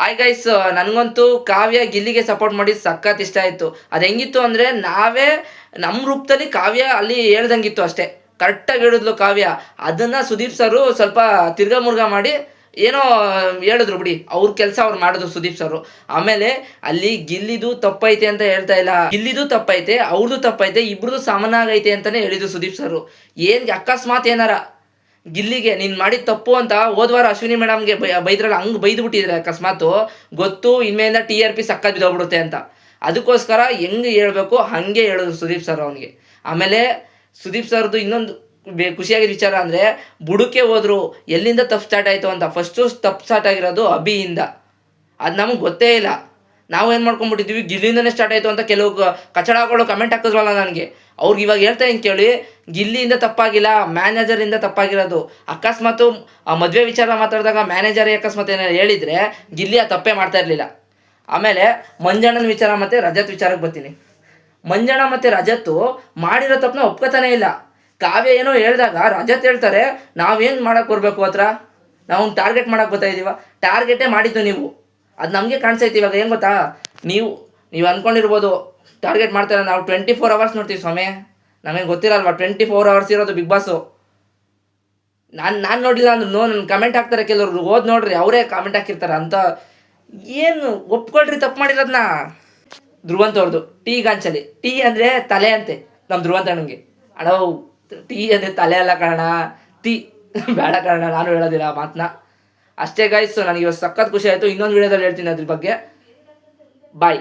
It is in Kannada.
ಹಾಯ್ ಗೈಸ್, ನನಗಂತೂ ಕಾವ್ಯ ಗಿಲ್ಲಿಗೆ ಸಪೋರ್ಟ್ ಮಾಡಿ ಸಖತ್ ಇಷ್ಟ ಆಯಿತು. ಅದು ಹೆಂಗಿತ್ತು ಅಂದರೆ, ನಾವೇ ನಮ್ಮ ರೂಪದಲ್ಲಿ ಕಾವ್ಯ ಅಲ್ಲಿ ಹೇಳ್ದಂಗಿತ್ತು ಅಷ್ಟೇ. ಕರೆಕ್ಟಾಗಿ ಹೇಳಿದ್ಲು ಕಾವ್ಯ. ಅದನ್ನು ಸುದೀಪ್ ಸರು ಸ್ವಲ್ಪ ತಿರ್ಗಾ ಮುರ್ಗಾ ಮಾಡಿ ಏನೋ ಹೇಳಿದ್ರು ಬಿಡಿ. ಅವ್ರ ಕೆಲಸ ಅವ್ರು ಮಾಡಿದ್ರು ಸುದೀಪ್ ಸರು. ಆಮೇಲೆ ಅಲ್ಲಿ ಗಿಲ್ಲಿದು ತಪ್ಪೈತೆ ಅಂತ ಹೇಳ್ತಾ ಇಲ್ಲ, ಗಿಲ್ಲಿದು ತಪ್ಪೈತೆ, ಅವ್ರದ್ದು ತಪ್ಪೈತೆ, ಇಬ್ರದ್ದು ಸಮನಾಗೈತೆ ಅಂತಲೇ ಹೇಳಿದ್ರು ಸುದೀಪ್ ಸರು. ಏನು ಅಕಸ್ಮಾತ್ ಏನಾರ ಗಿಲ್ಲಿಗೆ ನೀನು ಮಾಡಿದ ತಪ್ಪು ಅಂತ ಹೋದ್ವಾರ ಅಶ್ವಿನಿ ಮೇಡಮ್ಗೆ ಬೈದ್ರಲ್ಲ, ಹಂಗೆ ಬೈದು ಬಿಟ್ಟಿದ್ರೆ ಅಕಸ್ಮಾತು ಗೊತ್ತು ಇನ್ಮೇಲಿಂದ TRP ಸಕ್ಕತ್ ಬಿದ್ದೋಗ್ಬಿಡುತ್ತೆ ಅಂತ. ಅದಕ್ಕೋಸ್ಕರ ಹೆಂಗೆ ಹೇಳ್ಬೇಕು ಹಾಗೆ ಹೇಳಿದ್ರು ಸುದೀಪ್ ಸರ್ ಅವನಿಗೆ. ಆಮೇಲೆ ಸುದೀಪ್ ಸರ್ದು ಇನ್ನೊಂದು ಖುಷಿಯಾಗಿದ್ದ ವಿಚಾರ ಅಂದರೆ, ಬುಡಕ್ಕೆ ಹೋದ್ರು ಎಲ್ಲಿಂದ ತಪ್ಪು ಸ್ಟಾರ್ಟ್ ಆಯಿತು ಅಂತ. ಫಸ್ಟು ತಪ್ಪು ಸ್ಟಾರ್ಟ್ ಆಗಿರೋದು ಅಭಿಯಿಂದ. ಅದು ನಮಗೆ ಗೊತ್ತೇ ಇಲ್ಲ. ನಾವು ಏನು ಮಾಡ್ಕೊಂಡ್ಬಿಟ್ಟಿದ್ವಿ, ಗಿಲ್ಲಿಂದನೇ ಸ್ಟಾರ್ಟ್ ಆಯಿತು ಅಂತ ಕೆಲವು ಕಚಡ ಹಾಕೊಳ್ಳೋ ಕಮೆಂಟ್ ಹಾಕಿದ್ರಲ್ಲ ನನಗೆ. ಅವ್ರಿಗೆ ಇವಾಗ ಹೇಳ್ತಾ ಇದ್ದೀನಿ ಕೇಳಿ, ಗಿಲ್ಲಿಯಿಂದ ತಪ್ಪಾಗಿಲ್ಲ, ಮ್ಯಾನೇಜರಿಂದ ತಪ್ಪಾಗಿರೋದು. ಅಕಸ್ಮಾತು ಮದುವೆ ವಿಚಾರ ಮಾತಾಡಿದಾಗ ಮ್ಯಾನೇಜರೇ ಅಕಸ್ಮಾತ್ ಏನಾರು ಹೇಳಿದರೆ ಗಿಲ್ಲಿ ಆ ತಪ್ಪೇ ಮಾಡ್ತಾ ಇರಲಿಲ್ಲ. ಆಮೇಲೆ ಮಂಜಣ್ಣನ ವಿಚಾರ ಮತ್ತು ರಜತ್ ವಿಚಾರಕ್ಕೆ ಬರ್ತೀನಿ. ಮಂಜಣ್ಣ ಮತ್ತು ರಜತ್ತು ಮಾಡಿರೋ ತಪ್ಪನ್ನ ಒಪ್ಕೋತಾನೇ ಇಲ್ಲ. ಕಾವ್ಯ ಏನೋ ಹೇಳಿದಾಗ ರಜತ್ ಹೇಳ್ತಾರೆ, ನಾವೇನು ಮಾಡೋಕ್ಕೆ ಬರಬೇಕು ಹತ್ರ, ನಾವು ಟಾರ್ಗೆಟ್ ಮಾಡೋಕ್ಕೆ ಬರ್ತಾ ಇದ್ದೀವ. ಟಾರ್ಗೆಟೇ ಮಾಡಿದ್ದು ನೀವು. ಅದು ನಮಗೆ ಕಾಣಿಸೈತಿ ಇವಾಗ. ಏನು ಗೊತ್ತಾ, ನೀವು ಅಂದ್ಕೊಂಡಿರ್ಬೋದು ಟಾರ್ಗೆಟ್ ಮಾಡ್ತಾರೆ, ನಾವು 24 hours ನೋಡ್ತೀವಿ ಸ್ವಾಮಿ. ನಮಗೆ ಗೊತ್ತಿರಲ್ವಾ 24 hours ಇರೋದು ಬಿಗ್ ಬಾಸು. ನಾನು ನೋಡಿಲ್ಲ ಅಂದ್ರೂ ನನ್ನ ಕಮೆಂಟ್ ಹಾಕ್ತಾರೆ ಕೆಲವರು. ಓದಿ ನೋಡ್ರಿ, ಅವರೇ ಕಾಮೆಂಟ್ ಹಾಕಿರ್ತಾರೆ ಅಂತ. ಏನು ಒಪ್ಕೊಳ್ರಿ ತಪ್ಪು ಮಾಡಿರೋದನ್ನ. ಧ್ರುವಂತವ್ರದ್ದು ಟೀ ಗಾಂಚಲಿ. ಟೀ ಅಂದರೆ ತಲೆ ಅಂತೆ ನಮ್ಮ ಧ್ರುವಂತಣ್ಣಂಗೆ. ಅಣ್ಣ ಟೀ ಅಂದರೆ ತಲೆ ಅಲ್ಲ ಕಾರಣ, ಟೀ ಬೇಡ ಕಾರಣ, ನಾನು ಹೇಳೋದಿಲ್ಲ ಆ ಮಾತನ್ನ. ಅಷ್ಟೇ ಗೈಸ್, ನನಗೆ ಇವತ್ತು ಸಖತ್ ಖುಷಿ ಆಯಿತು. ಇನ್ನೊಂದು ವೀಡಿಯೋದಲ್ಲಿ ಹೇಳ್ತೀನಿ ಅದ್ರ ಬಗ್ಗೆ. ಬಾಯ್.